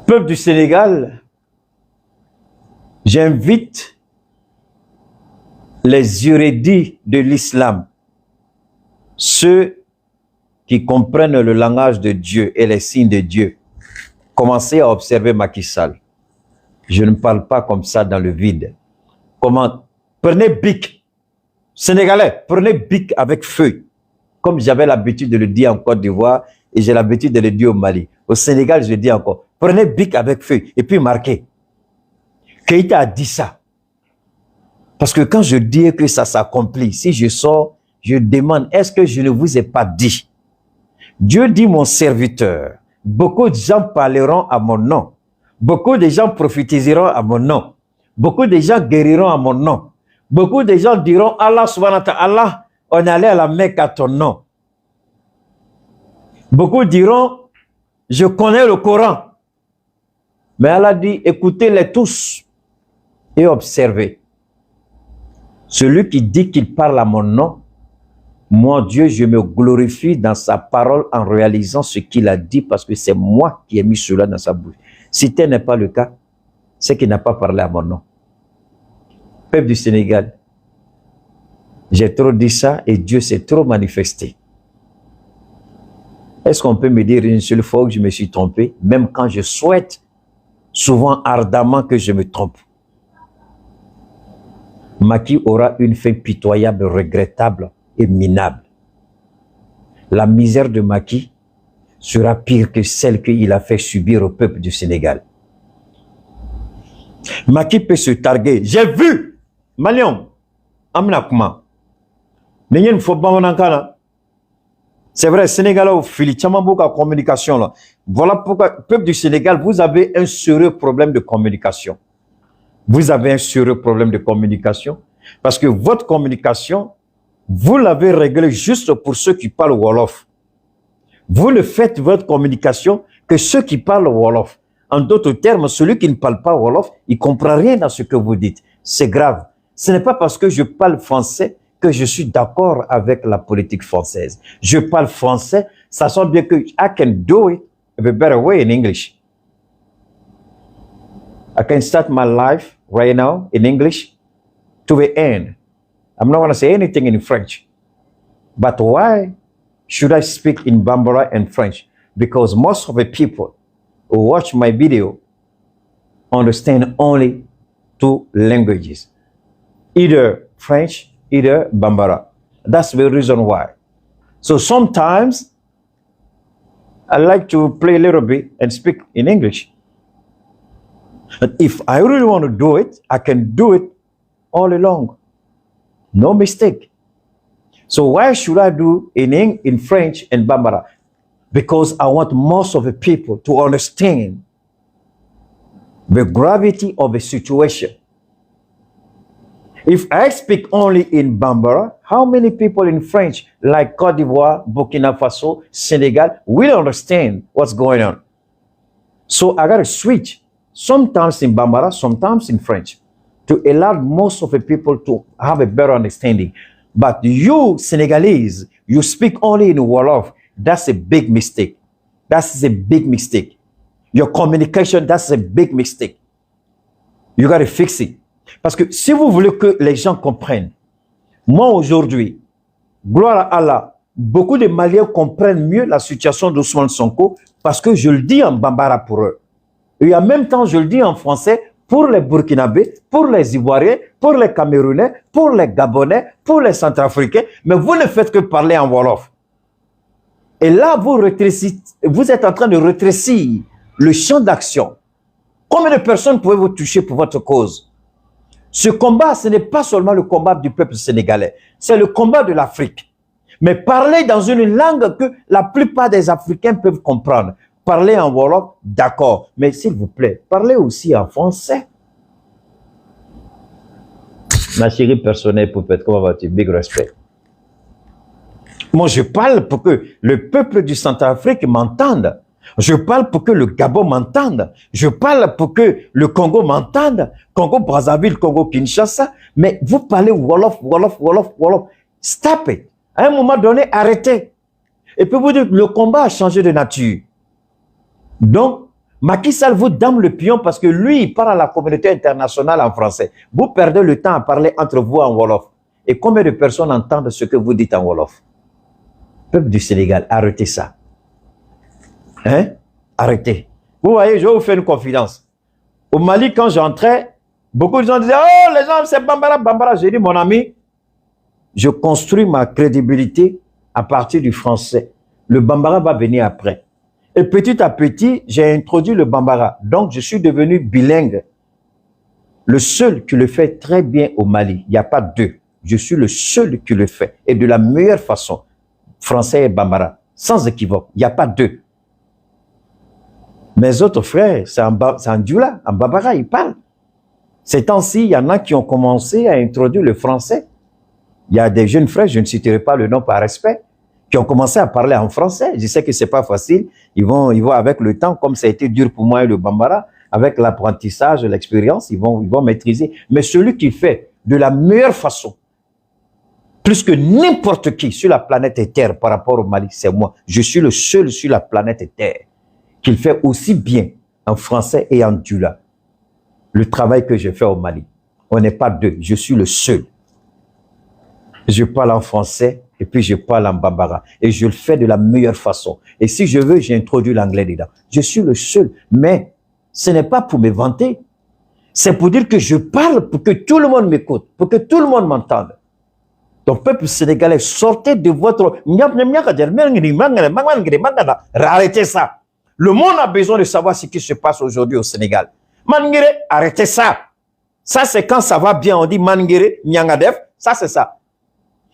Peuple du Sénégal, j'invite les érudits de l'islam, ceux qui comprennent le langage de Dieu et les signes de Dieu, commencez à observer Macky Sall. Je ne parle pas comme ça dans le vide. Comment? Prenez bic. Sénégalais, prenez bic avec feu. Comme j'avais l'habitude de le dire en Côte d'Ivoire et j'ai l'habitude de le dire au Mali. Au Sénégal, je le dis encore. Prenez bic avec feu et puis marquez. Keïta a dit ça. Parce que quand je dis que ça s'accomplit, si je sors, je demande, est-ce que je ne vous ai pas dit? Dieu dit mon serviteur. Beaucoup de gens parleront à mon nom. Beaucoup de gens prophétiseront à mon nom. Beaucoup de gens guériront à mon nom. Beaucoup de gens diront, Allah subhanahu wa ta'ala, on allait à la Mecque à ton nom. Beaucoup diront, je connais le Coran. Mais Allah dit, écoutez-les tous et observez. Celui qui dit qu'il parle à mon nom, moi Dieu, je me glorifie dans sa parole en réalisant ce qu'il a dit parce que c'est moi qui ai mis cela dans sa bouche. Si tel n'est pas le cas, c'est qu'il n'a pas parlé à mon nom. Peuple du Sénégal, j'ai trop dit ça et Dieu s'est trop manifesté. Est-ce qu'on peut me dire une seule fois que je me suis trompé, même quand je souhaite souvent ardemment que je me trompe? Macky aura une fin pitoyable, regrettable et minable. La misère de Macky sera pire que celle qu'il a fait subir au peuple du Sénégal. Macky peut se targuer. J'ai vu Malion, Amnakuma. C'est vrai, Sénégal au fili, communication là. Voilà pourquoi, peuple du Sénégal, vous avez un sérieux problème de communication. Vous avez un sérieux problème de communication parce que votre communication, vous l'avez réglée juste pour ceux qui parlent Wolof. Vous ne faites votre communication que ceux qui parlent Wolof. En d'autres termes, celui qui ne parle pas Wolof, il ne comprend rien dans ce que vous dites. C'est grave. Ce n'est pas parce que je parle français que je suis d'accord avec la politique française. Je parle français, sachant bien que I can do it a better way in English. I can start my life right now in English to the end. I'm not going to say anything in French. But why should I speak in Bambara and French? Because most of the people who watch my video understand only two languages. Either French, either Bambara. That's the reason why. So sometimes I like to play a little bit and speak in English. But if I really want to do it, I can do it all along. No mistake. So why should I do in French and Bambara? Because I want most of the people to understand the gravity of the situation. If I speak only in Bambara, how many people in French, like Côte d'Ivoire, Burkina Faso, Senegal, will understand what's going on? So I got to switch. Sometimes in Bambara, sometimes in French, to allow most of the people to have a better understanding. But you, Senegalese, you speak only in Wolof. That's a big mistake. That's a big mistake. Your communication, that's a big mistake. You got to fix it. Parce que si vous voulez que les gens comprennent, moi aujourd'hui, gloire à Allah, beaucoup de Maliens comprennent mieux la situation d'Ousmane Sonko parce que je le dis en Bambara pour eux. Et en même temps, je le dis en français pour les Burkinabés, pour les Ivoiriens, pour les Camerounais, pour les Gabonais, pour les Centrafricains, mais vous ne faites que parler en Wolof. Et là, vous êtes en train de rétrécir le champ d'action. Combien de personnes pouvez-vous toucher pour votre cause? Ce combat, ce n'est pas seulement le combat du peuple sénégalais, c'est le combat de l'Afrique. Mais parler dans une langue que la plupart des Africains peuvent comprendre. Parler en Wolof, d'accord, mais s'il vous plaît, parlez aussi en français. Ma chérie personnelle, Poupette, comment vas-tu? Big respect. Moi, je parle pour que le peuple du Centrafrique m'entende. Je parle pour que le Gabon m'entende. Je parle pour que le Congo m'entende. Congo-Brazzaville, Congo-Kinshasa. Mais vous parlez Wolof, Wolof, Wolof, Wolof. Stop it. À un moment donné, arrêtez. Et puis vous dites, le combat a changé de nature. Donc, Macky Sall vous dame le pion parce que lui, il parle à la communauté internationale en français. Vous perdez le temps à parler entre vous en Wolof. Et combien de personnes entendent ce que vous dites en Wolof? Peuple du Sénégal, arrêtez ça. Hein? Arrêtez. Vous voyez, je vais vous faire une confidence. Au Mali, quand j'entrais, beaucoup de gens disaient, oh, les gens, c'est Bambara, Bambara. J'ai dit, mon ami, je construis ma crédibilité à partir du français. Le Bambara va venir après. Et petit à petit, j'ai introduit le Bambara. Donc, je suis devenu bilingue. Le seul qui le fait très bien au Mali. Il n'y a pas deux. Je suis le seul qui le fait. Et de la meilleure façon. Français et Bambara. Sans équivoque. Il n'y a pas deux. Mes autres frères, c'est en Dioula, en Bambara, ils parlent. Ces temps-ci, il y en a qui ont commencé à introduire le français. Il y a des jeunes frères, je ne citerai pas le nom par respect, qui ont commencé à parler en français. Je sais que c'est pas facile. Ils vont avec le temps, comme ça a été dur pour moi et le Bambara, avec l'apprentissage, l'expérience, ils vont maîtriser. Mais celui qui fait de la meilleure façon, plus que n'importe qui sur la planète Terre par rapport au Mali, c'est moi. Je suis le seul sur la planète Terre qui le fait aussi bien en français et en dioula. Le travail que j'ai fait au Mali. On n'est pas deux, je suis le seul. Je parle en français et puis je parle en Bambara. Et je le fais de la meilleure façon. Et si je veux, j'ai introduit l'anglais dedans. Je suis le seul. Mais ce n'est pas pour me vanter. C'est pour dire que je parle pour que tout le monde m'écoute, pour que tout le monde m'entende. Donc, peuple sénégalais, sortez de votre... Arrêtez ça. Le monde a besoin de savoir ce qui se passe aujourd'hui au Sénégal. Mangere, arrêtez ça. Ça, c'est quand ça va bien, on dit Mangere, Nyangadef, ça c'est ça.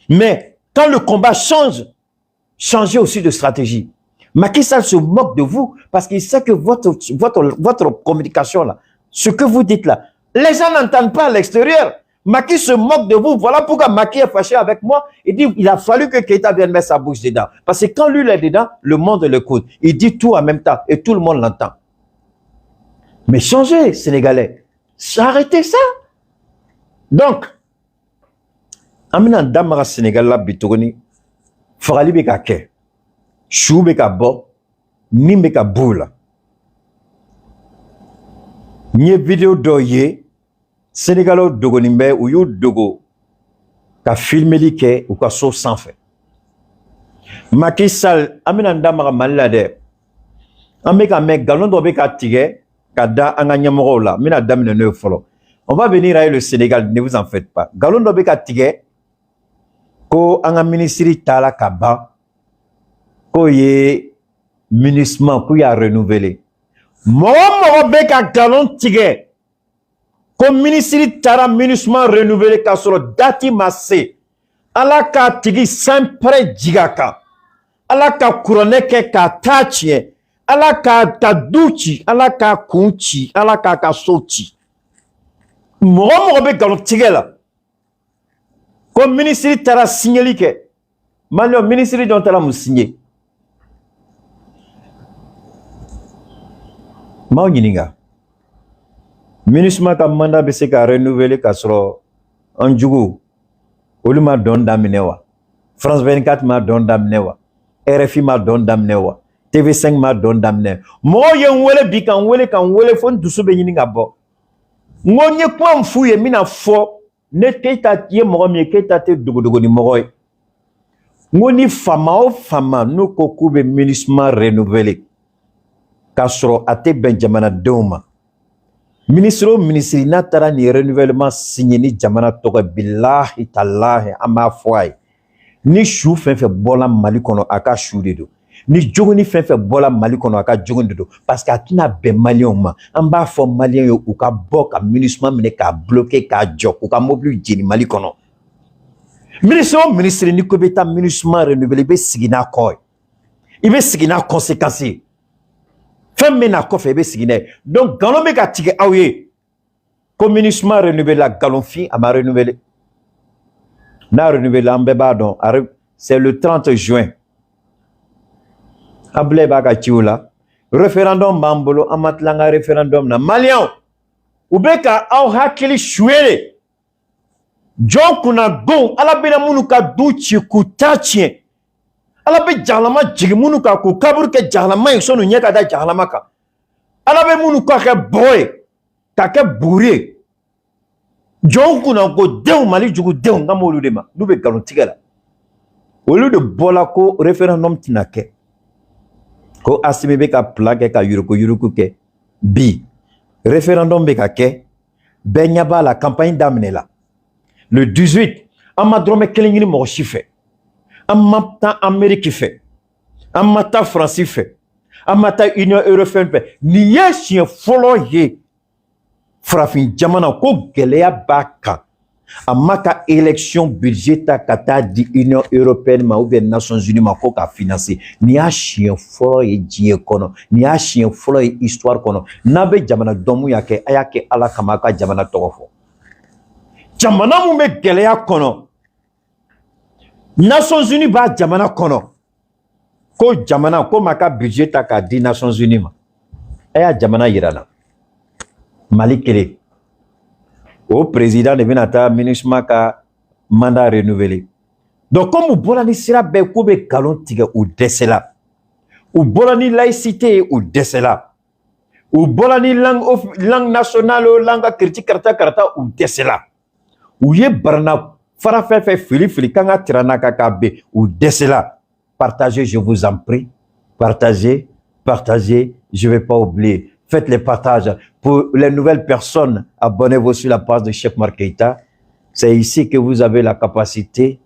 Mais quand le combat change, changez aussi de stratégie. Macky Sall se moque de vous parce qu'il sait que votre communication là, ce que vous dites là, les gens n'entendent pas à l'extérieur. Macky se moque de vous. Voilà pourquoi Macky est fâché avec moi. Il dit il a fallu que Keïta vienne mettre sa bouche dedans. Parce que quand lui il est dedans, le monde l'écoute. Il dit tout en même temps et tout le monde l'entend. Mais changez, Sénégalais. Arrêtez ça. Donc, Amina Damara Sénégal la bitogoni, Farali beka ke, chou beka bo, ni beka boula. Nye vidéo doye, Sénégalo dogonimbe ou yu dogo, ka filme li ke ou ka so sans fait. Macky Sall, Amina Damara malade, Ameka mek galon do beka tige, ka da anganya morola, mina damine ne follow. On va venir à le Sénégal, ne vous en faites pas. Galon do beka tige, ko anga ministri tala kaba ko ye munissement ko ya renouveler mo beka galon tige ko ministri tara munissement renouveler ka soro dati masse ala ka tigi sempre jigaka ala ka couronne ke ka tachie ala ka taduchi ala ka kunchi ala ka soti mo be galon tige la. Comme ministre tara signalé que Malio ministre dont tara mu signé. Ma nyininga. Ministre ka mandat be se ka renouveler ka soro anjugo. Oluma don daminewa. France 24 ma don daminewa. RFI ma don daminewa. TV5 ma don daminewa. Mo yen wele bi kan wele fon dusu be nyininga bo. Ngonye kwa mfuye mina fo ne Keita ye mogo mi Keita te dogo ni mogo ye. Ngoni fama o fama no koku be ministre renouvelé. Kasro ate Benjamina Doma. Ministre na tara ni renouvellement signé ni jamana toga billahi tallahi ama fwai. Ni chou fe bola Mali kono aka chou de do. Ni jogoni fe bola Mali kono aka jogoni de do. Parce que atina be Malien ma. Amba fo Malien yo ou ka bok a ministre mine ka bloqué ka jok ou ka mobile jini Mali kono. Ministre ni ko beta ministre renouvelé be sigina koy. Ibe sigina conséquences. Femme mena ko fe be sigina. Donc galon be ka tige awye. Comme ministre renouvelé la galon fi ama renouvelé. Na renouvelé ambe badon c'est le 30 juin. Able baga chiula référendum bambolo amatlanga référendum na Malian ubeka au hakili shwele jonkuna gon ala bena munuka duchi kutachie ala be jahlama jigi munuka ku kabur ke jahlama sonu nyaka da jahlama ka ala bɛ minnu ka kɛ bɔgɔ ye ka kɛ buri ye jɔnw kunna ko denw mali jugudenw n ka m'olu de ma n'u bɛ nkalon tigɛ la olu de bɔla ko référendum tɛna kɛ ko Asimi bɛ ka plan kɛ ka yuruku kɛ bi référendum bɛ ka kɛ bɛɛ ɲɛ b'a la campagne daminɛla le 18 an ma dɔrɔmɛ kelen ɲini mɔgɔ si fɛ an ma taa Amérique fɛ an ma taa Faransi fɛ an ma taa Union européenne fɛ nin ye siɲɛ fɔlɔ ye farafin jamana ko gɛlɛya b'a kan a ma ka élection budget ta ka taa di Union européenne ma ou bien Nations Unies ma ko ka financer nin y'a siɲɛ fɔlɔ ye diɲɛ kɔnɔ nin y'a siɲɛ fɔlɔ ye histoire kɔnɔ n'a bɛ jamana dɔn mun y'a kɛ a y'a kɛ Ala kama a ka jamana tɔgɔ fɔ jamana mun bɛ gɛlɛya kɔnɔ Nations Unies b'a jamana kɔnɔ ko jamana ko ma ka budget ta k'a di Nations Unies ma a y'a jamana yira na Mali kelen o président de bɛna taa MINUSMA ka mandat renouvelé donc comme u bɔra ni sira bɛɛ k'u bɛ nkalon tigɛ u dɛsɛla u bɔra ni laïcité ye u dɛsɛla u bɔra ni langue nationale o langue kiriti karata u dɛsɛla u ye barana fara fɛn fɛn fili kan ka tirana ka k'a ben u dɛsɛla partagez je vous en prie partagez je vais pas oublier. Faites les partages. Pour les nouvelles personnes, abonnez-vous sur la page de Cheikh Oumar Keïta. C'est ici que vous avez la capacité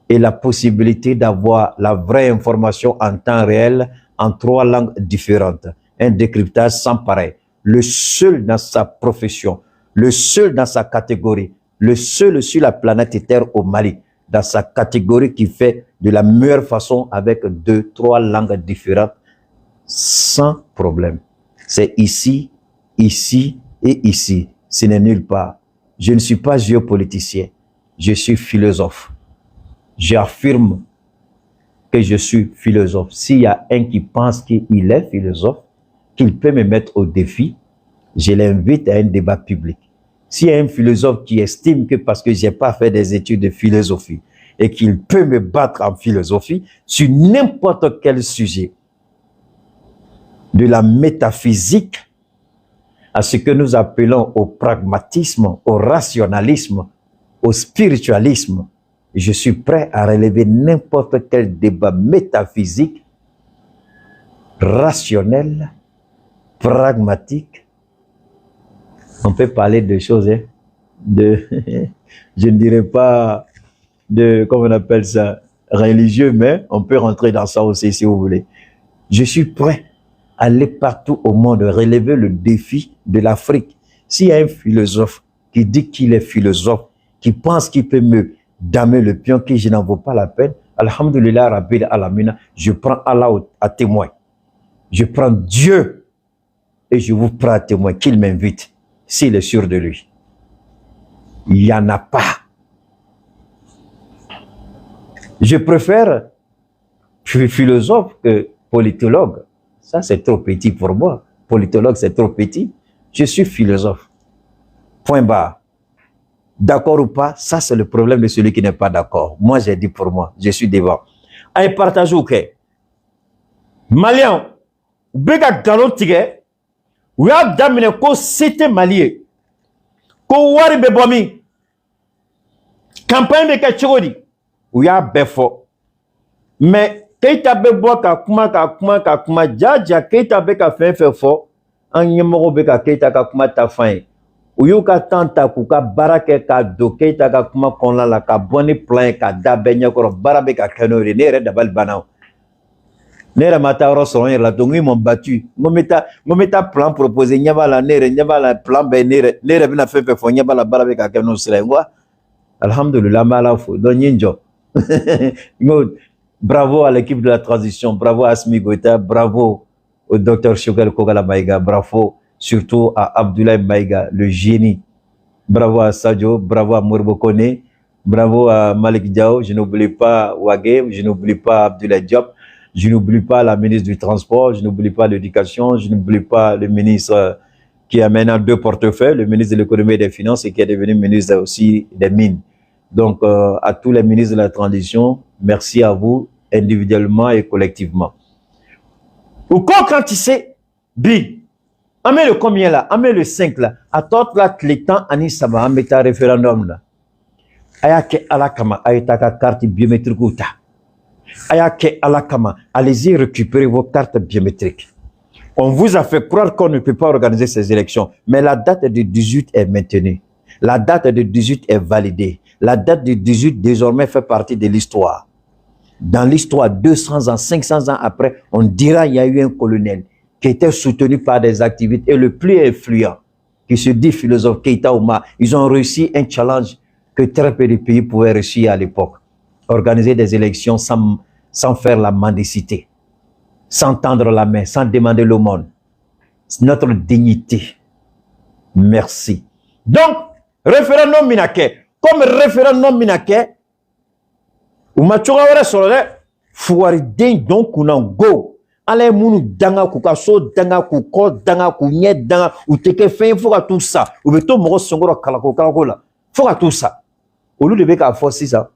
et la possibilité d'avoir la vraie information en temps réel en 3 langues différentes. Un décryptage sans pareil. Le seul dans sa profession, le seul dans sa catégorie, le seul sur la planète Terre au Mali, dans sa catégorie qui fait de la meilleure façon avec 2-3 langues différentes sans problème. C'est ici, ici et ici. Ce n'est nulle part. Je ne suis pas géopoliticien. Je suis philosophe. J'affirme que je suis philosophe. S'il y a un qui pense qu'il est philosophe, qu'il peut me mettre au défi, je l'invite à un débat public. S'il y a un philosophe qui estime que parce que je n'ai pas fait des études de philosophie et qu'il peut me battre en philosophie sur n'importe quel sujet, de la métaphysique à ce que nous appelons au pragmatisme, au rationalisme, au spiritualisme, je suis prêt à relever n'importe quel débat métaphysique, rationnel, pragmatique. On peut parler de choses, je ne dirais pas de, comment on appelle ça, religieux, mais on peut rentrer dans ça aussi si vous voulez. Je suis prêt à aller partout au monde, relever le défi de l'Afrique. S'il y a un philosophe qui dit qu'il est philosophe, qui pense qu'il peut me damer le pion, que je n'en vaut pas la peine, alhamdulillah rabbil alamina, je prends Allah à témoin. Je prends Dieu et je vous prends à témoin qu'il m'invite, s'il est sûr de lui. Il n'y en a pas. Je préfère philosophe que politologue. Ça, c'est trop petit pour moi. Politologue, c'est trop petit. Je suis philosophe. Point barre. D'accord ou pas, ça, c'est le problème de celui qui n'est pas d'accord. Moi, j'ai dit pour moi. Je suis devant. Allez, partagez au quai. Malien, bega galon tigé, ou y'a damine ko c'était malien. Ko wari bebomi. Campagne de kachodi, ou y'a befo. Mais, Keita be bɔ ka kuma jaja Keita be ka fɛn fɛn fɔ an ɲɛmɔgɔ be ka Keita ka kuma ta fan ye u y'u ka temps ta k'u ka baara kɛ ka don Keita ka kuma kɔnɔna la ka bɔ ni plan ye ka da bɛɛ ɲɛkɔrɔ baara be ka kɛ n'o ye ne yɛrɛ dabali banna o ne yɛrɛ ma taa yɔrɔ sɔrɔ n yɛrɛ la donc ils m'ont battu n ko n bɛ taa plan proposer ɲɛ b'a la ne yɛrɛ ɲɛ b'a la plan bɛɛ ne yɛrɛ bɛna fɛn fɛn fɔ ɲɛ b'a la baara be ka kɛ n'o sira ye n ko alhamdulillah an bɛ Ala fo donc n ye n jɔ n ko bravo à l'équipe de la transition, bravo à Asimi Goïta, bravo au docteur Choguel Kogala Maïga, bravo surtout à Abdoulaye Maïga, le génie. Bravo à Sadio, bravo à Mourbo Kone, bravo à Malik Diao, je n'oublie pas Wagé, je n'oublie pas Abdoulaye Diop, je n'oublie pas la ministre du Transport, je n'oublie pas l'éducation, je n'oublie pas le ministre qui a maintenant 2 portefeuilles, le ministre de l'économie et des finances et qui est devenu ministre aussi des mines. Donc à tous les ministres de la transition, merci à vous individuellement et collectivement. Ou quand tu sais, bi, On met le combien là? On met le 5 là. À tout là, les temps, on y va, on met un référendum là. Ayake alakama, ayetaka carte biométrique ou ta. Ayake alakama, allez-y récupérer vos cartes biométriques. On vous a fait croire qu'on ne peut pas organiser ces élections, mais la date de 18 est maintenue. La date de 18 est validée. La date de 18 désormais fait partie de l'histoire. Dans l'histoire, 200 ans, 500 ans après, on dira qu'il y a eu un colonel qui était soutenu par des activités et le plus influent, qui se dit philosophe Keïta Ouma. Ils ont réussi un challenge que très peu de pays pouvaient réussir à l'époque. Organiser des élections sans faire la mendicité, sans tendre la main, sans demander l'aumône. C'est notre dignité. Merci. Donc, référendum Minake. Comme référendum Minake, ou matchouawara solode, fouari den donc kunan go. Ale munu danga kukaso danga kuko danga kunye danga ou teke fin faut tout ça. Ou beto moro songoro kalako la. Faut tout ça. Au lieu de faire à force ça.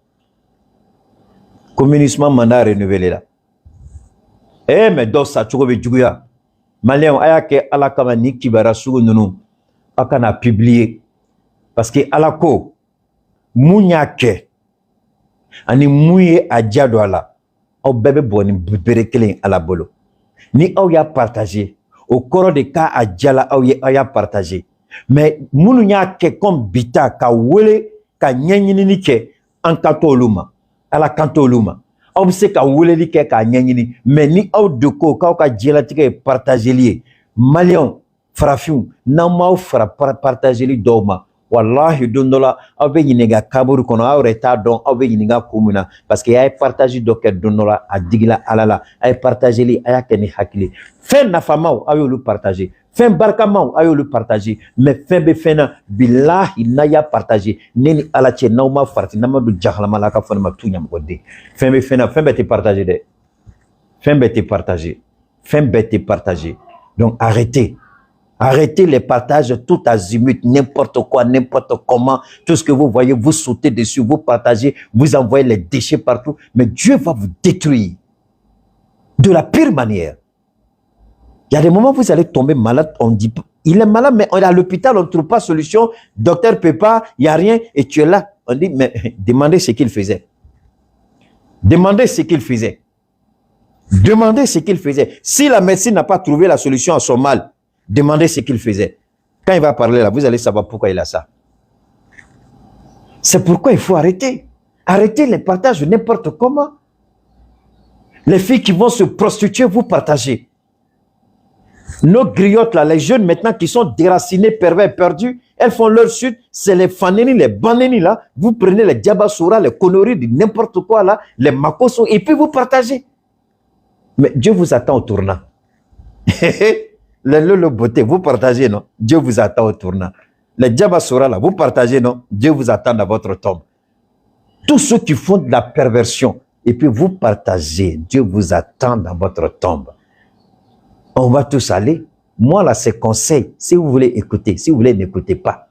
Communisme mandat renouvelé là. Eh mais dans ça tu veux juguya. Malien ayake ala kama ni kibara sugu nunu akana publier parce que alako munyake ani mouye a diado ala au bébé boni berekelen ala bolo ni au ya partager au coro de cas a diala au ya partager mais munu nyake comme bita ka wele ka nyanyini ni ke an katoluma ala kantoluma au se ka wele li ke ka nyanyini mais ni au de ko ka diala tike partager li malion frafiu na ma fra partager li doma. Wallahi dondola aw be ɲininga kaburu kono aw yɛrɛ t'a dɔn aw be ɲininga kun min na parce que a ye partage dɔ kɛ dondola a digila ala la a ye partageli a y'a kɛ ni hakili fɛn nafamaw aw y'olu partage fɛn barikamaw aw y'olu partage mais fɛn bɛ fɛn na bilahi n'a y'a partage ne ni ala cɛ n'aw ma farati n'a ma don jahalama la ka fɔ ne ma tu ɲamɔgɔden fɛn bɛ fɛn na fɛn bɛɛ tɛ partage dɛ fɛn bɛɛ tɛ partage fɛn bɛɛ tɛ partage donc arrêtez. Arrêtez les partages tout azimut, n'importe quoi, n'importe comment. Tout ce que vous voyez, vous sautez dessus, vous partagez, vous envoyez les déchets partout. Mais Dieu va vous détruire de la pire manière. Il y a des moments où vous allez tomber malade, on dit, il est malade, mais on est à l'hôpital, on ne trouve pas de solution. Docteur ne peut pas, il n'y a rien, et tu es là. On dit, mais demandez ce qu'il faisait. Demandez ce qu'il faisait. Demandez ce qu'il faisait. Si la médecine n'a pas trouvé la solution à son mal, demandez ce qu'il faisait. Quand il va parler là, vous allez savoir pourquoi il a ça. C'est pourquoi il faut arrêter. Arrêtez les partages n'importe comment. Les filles qui vont se prostituer, vous partagez. Nos griottes là, les jeunes maintenant qui sont déracinés, pervers, perdus, elles font leur suite. C'est les faneni, les baneni là. Vous prenez les diabasoura, les conneries, n'importe quoi là, les makoso, et puis vous partagez. Mais Dieu vous attend au tournant. Le beauté, vous partagez, non? Dieu vous attend au tournant. Les diabasoura là, vous partagez, non? Dieu vous attend dans votre tombe. Tous ceux qui font de la perversion, et puis vous partagez, Dieu vous attend dans votre tombe. On va tous aller. Moi là, c'est conseil. Si vous voulez écouter, si vous voulez, n'écoutez pas.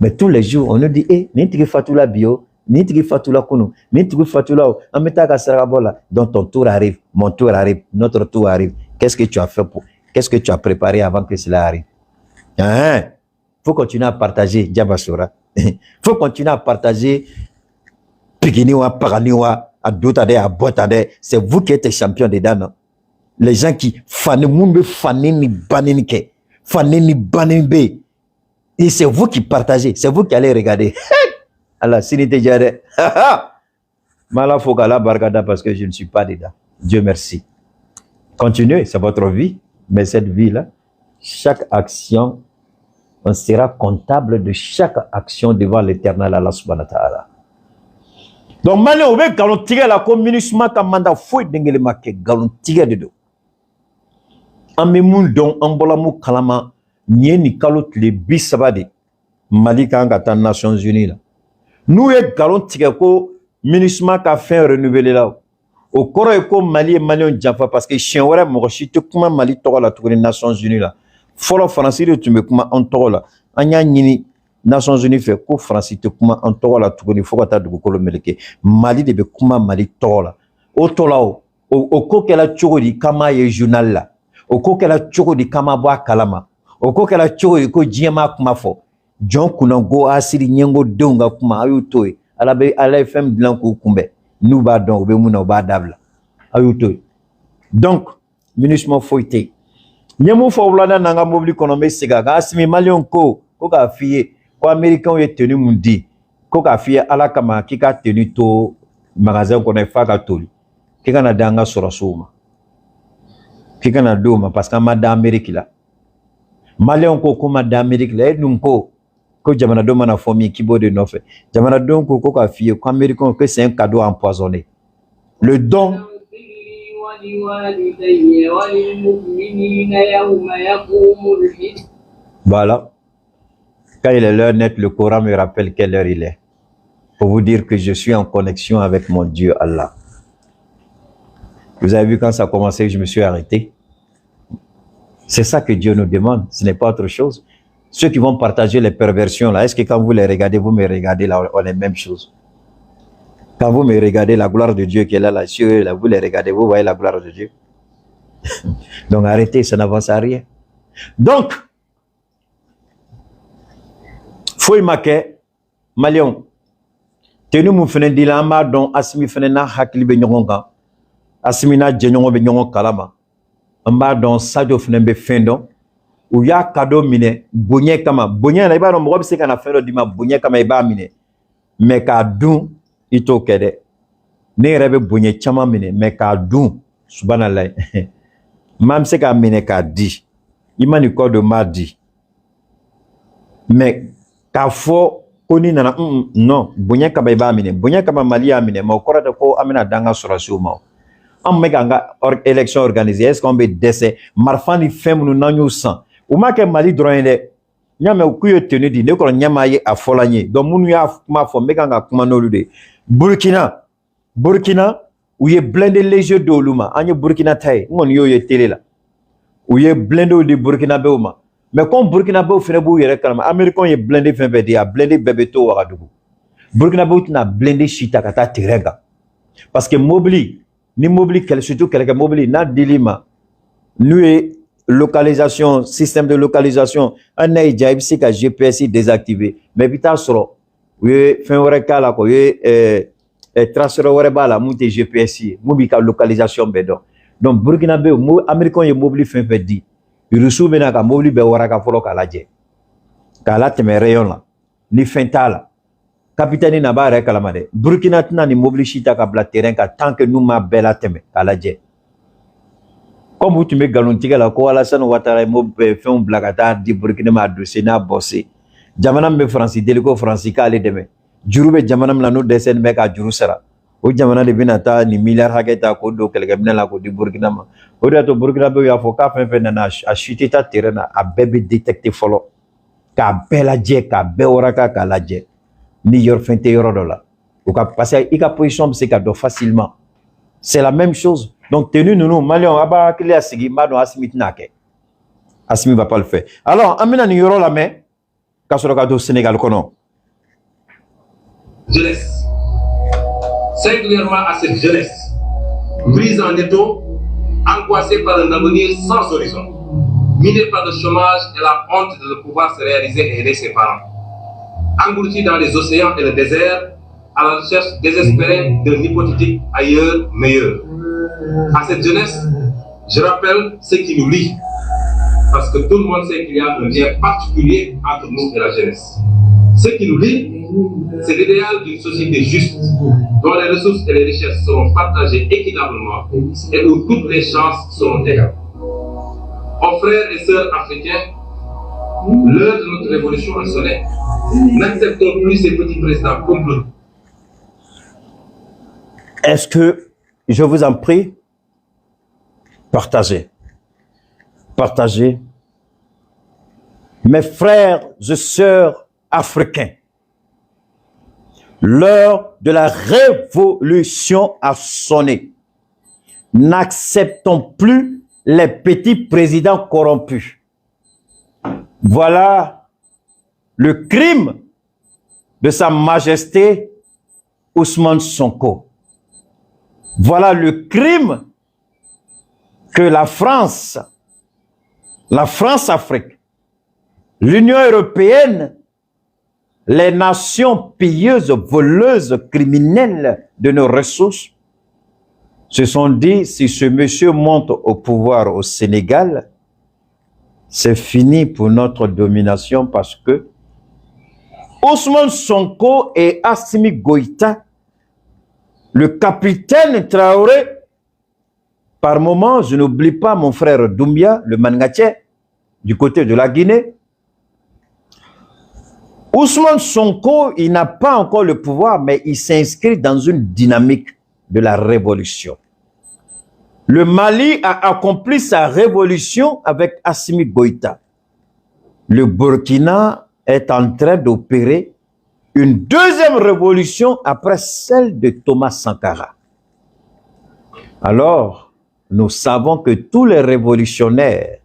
Mais tous les jours, on nous dit, eh, n'intri fatula bio, n'intri fatula kuno, n'intri fatula, ametaka sarabola. Donc ton tour arrive, mon tour arrive, notre tour arrive. Qu'est-ce que tu as fait pour? Qu'est-ce que tu as préparé avant que cela arrive? Hein? Faut continuer à partager, Diabasura. Faut continuer à partager, Piginiwa, Paraniwa, à Dotade, à Botade. C'est vous qui êtes champion dedans, non? Les gens qui fanent, faneni banenike, faneni banenbe. Et c'est vous qui partagez, c'est vous qui allez regarder. Allah, sinite jare. Mala fokala bargada parce que je ne suis pas dedans. Dieu merci. Continuez, c'est votre vie. Mais cette vie-là, chaque action, on sera comptable de chaque action devant l'éternel Allah subhanahu wa ta'ala. Donc, maintenant, on veut galon tirer la communisme comme mandat fouet d'engele marqué galon tirer de dos. En mémoire donc, en bolamou kalama, n'y ni kalot les bisabadi, Mali kangata Nations Unies là. Nous, galon tirer ko, ministre qu'a fait renouveler là. Au corps éco Mali et Mali Jaffa parce que chien wara mochi te kuma Mali to la tour des Nations Unies là. Folo français tu me kuma en to la. Anya nyini Nations Unies fait ko français te kuma en to la tour ni foko ta du ko meleke. Mali de be kuma Mali to la. O to la o ko kela choko di kama ye journal la. O ko kela choko di kama bo kalama. Oko kala cho ko diema kuma fo. John kunango asiri nyengo donga kuma ayuto. Ala FM blanc ko kumbe. Nous ba don be muna ba dabla. Ayuto. Donc, minusmo foité. Nyemu fo blana nanga mobili konombe siga ga asimi malion ko ka fiye ko américain ye tenu mundi ko ka fiye ala kama kika tenu to magasin ko na faka toli kika na danga sura suma kika na doma parce que ma da Amérique la malion ko kuma da Amérique la edun ko jamana doma na fomi kibo de nofe jamana don ko ka fiye ko américain que c'est un cadeau empoisonné le don. Voilà. Quand il est l'heure nette, le Coran me rappelle quelle heure il est. Pour vous dire que je suis en connexion avec mon Dieu Allah. Vous avez vu quand ça a commencé, je me suis arrêté. C'est ça que Dieu nous demande, ce n'est pas autre chose. Ceux qui vont partager les perversions là, est-ce que quand vous les regardez, vous me regardez là, on est la même chose? Quand vous me regardez, la gloire de Dieu qui est là, là, vous les regardez, vous voyez la gloire de Dieu. Donc arrêtez, ça n'avance à rien. Donc, Foy Make, Malion, tenu mou fene dilama don asimi fene na hakili be nyogon kan, asimi na djenyon be nyogon kalama, amba don sadio fene be fendon, ou ya kado mine, bonye kama, bonye na iba non mwob se kana fendo dima bonye kama iba mine, me ka dun, ito kede, ne rebe bonye chama mine, me ka dun, subhanallah, mam se ka mine ka di, imani kodo ma di, me ka fo, koni nana non bonya kaba iba mine bonya kaba mali amine ma korata ko amina danga surasio ma am mega nga élection organisée est-ce qu'on be décès marfani femnu nanyu san ou ma ke mali droinde nyame ku yo tenu di ne ko nyama ye afolanye donc munu ya ma fo mega nga kuma no lude Burkina où ye blindé léger de luma anye Burkina tay ngon yo ye télé la où ye blindé de Burkina beuma. Mais comme Burkina Faso fait beau yere kalama américain est blindé fin bébé a blindé bébé to Ouagadougou. Burkina Faso n'a blindé chita kata terega parce que mobili ni mobili surtout quelqu'un mobili na dilima nous est localisation système de localisation un aïdja ici ka GPS désactivé mais bita soro oui fin wore kala ko oui tracer wore bala monter GPS mobi ka localisation bedo donc Burkina Faso américain est mobili fin dit Rusu bena ka mobili be waraka folo kala je kala teme rayon la ni fentala capitaine na ba re kala made Burkina tina ni mobili shita ka bla terrain ka tant que nous ma bela teme kala je comme tu me galontiga la ko ala san watara mo fon blagata di Burkina ma dossier na bossé jamana be France deliko France ka ale deme jurube jamana la no desen be ka juru sara o jamana de binata ni milliard haketa ko do kelga binala ko di Burkina ma o da to Burkina be ya fo ka fen na a chuté ta terrain a bébé détecté folo ka bela je ka be oraka ka la je ni yor fente yoro do la o ka passer i ka position c'est ka do facilement c'est la même chose donc tenu nous malion aba kili asigi mado asimi tinake asimi va pas le faire alors amina ni yoro la mais ka soro ka do Sénégal kono jeunesse singulièrement à cette jeunesse, prise en étau, angoissée par un avenir sans horizon, minée par le chômage et la honte de ne pouvoir se réaliser et aider ses parents, engloutie dans les océans et le désert, à la recherche désespérée d'un hypothétique ailleurs meilleur. À cette jeunesse, je rappelle ce qui nous lie, parce que tout le monde sait qu'il y a un lien particulier entre nous et la jeunesse. Ce qui nous lie, c'est l'idéal d'une société juste, dont les ressources et les richesses seront partagées équitablement et où toutes les chances seront égales. Aux frères et sœurs africains, l'heure de notre révolution a sonné. N'acceptons plus ces petits présidents complots. Est-ce que, je vous en prie, partagez. Partagez. Mes frères et sœurs africains, l'heure de la révolution a sonné. N'acceptons plus les petits présidents corrompus. Voilà le crime de Sa Majesté Ousmane Sonko. Voilà le crime que la France-Afrique L'Union européenne, les nations pilleuses, voleuses, criminelles de nos ressources, se sont dit, si ce monsieur monte au pouvoir au Sénégal, c'est fini pour notre domination parce que Ousmane Sonko et Assimi Goïta, le capitaine Traoré, par moment, je n'oublie pas mon frère Doumbia, le Mangaché, du côté de la Guinée. Ousmane Sonko, il n'a pas encore le pouvoir, mais il s'inscrit dans une dynamique de la révolution. Le Mali a accompli sa révolution avec Assimi Goïta. Le Burkina est en train d'opérer une deuxième révolution après celle de Thomas Sankara. Alors, nous savons que tous les révolutionnaires,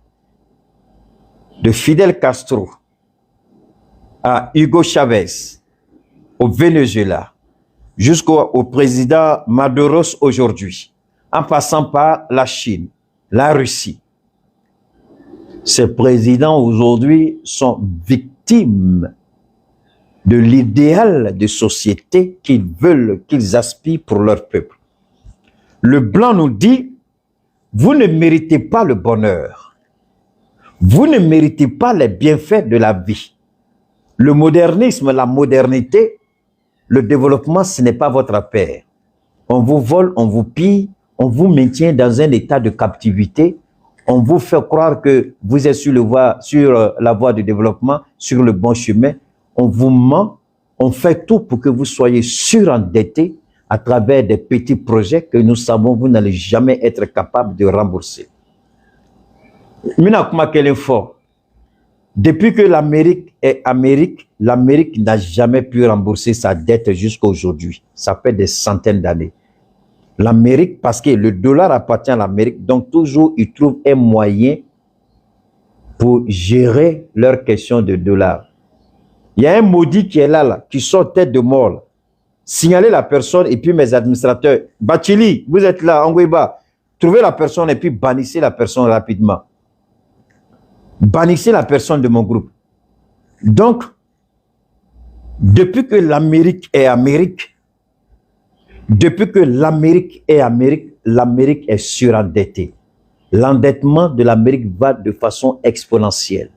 de Fidel Castro à Hugo Chavez, au Venezuela, jusqu'au président Maduro aujourd'hui, en passant par la Chine, la Russie. Ces présidents aujourd'hui sont victimes de l'idéal de société qu'ils veulent, qu'ils aspirent pour leur peuple. Le blanc nous dit, vous ne méritez pas le bonheur. Vous ne méritez pas les bienfaits de la vie. Le modernisme, la modernité, le développement, ce n'est pas votre affaire. On vous vole, on vous pille, on vous maintient dans un état de captivité. On vous fait croire que vous êtes sur la voie du développement, sur le bon chemin. On vous ment. On fait tout pour que vous soyez surendettés à travers des petits projets que nous savons vous n'allez jamais être capable de rembourser. Depuis que l'Amérique est Amérique, l'Amérique n'a jamais pu rembourser sa dette jusqu'à aujourd'hui. Ça fait des centaines d'années. L'Amérique, parce que le dollar appartient à l'Amérique, donc toujours ils trouvent un moyen pour gérer leur question de dollar. Il y a un maudit qui est là, qui sort tête de mort. Là. Signalez la personne et puis mes administrateurs. Bachili, vous êtes là, Angouiba. Trouvez la personne et puis bannissez la personne rapidement. Bannissez la personne de mon groupe. Donc, depuis que l'Amérique est Amérique, l'Amérique est surendettée. L'endettement de l'Amérique va de façon exponentielle.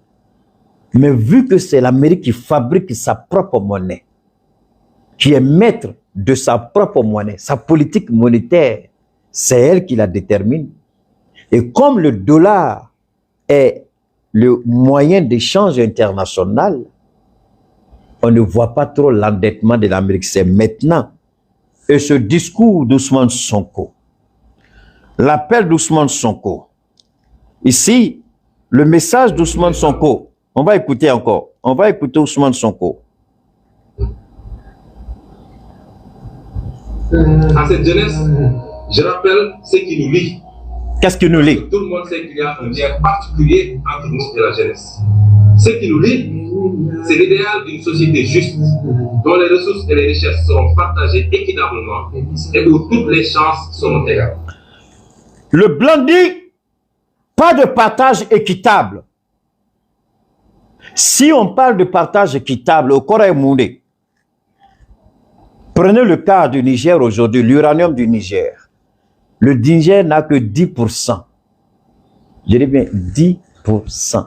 Mais vu que c'est l'Amérique qui fabrique sa propre monnaie, qui est maître de sa propre monnaie, sa politique monétaire, c'est elle qui la détermine. Et comme le dollar est le moyen d'échange international, on ne voit pas trop l'endettement de l'Amérique. C'est maintenant. Et ce discours d'Ousmane Sonko, l'appel d'Ousmane Sonko, ici, le message d'Ousmane Sonko, on va écouter encore, on va écouter Ousmane Sonko. À cette jeunesse, je rappelle ce qui nous lie. Qu'est-ce qui nous lie? Tout le monde sait qu'il y a un lien particulier entre nous et la jeunesse. Ce qui nous lie, c'est l'idéal d'une société juste, dont les ressources et les richesses seront partagées équitablement et où toutes les chances seront égales. Le blanc dit, pas de partage équitable. Si on parle de partage équitable au Corée Moundé, prenez le cas du Niger aujourd'hui, l'uranium du Niger. Le Niger n'a que 10%. Je dis bien 10%.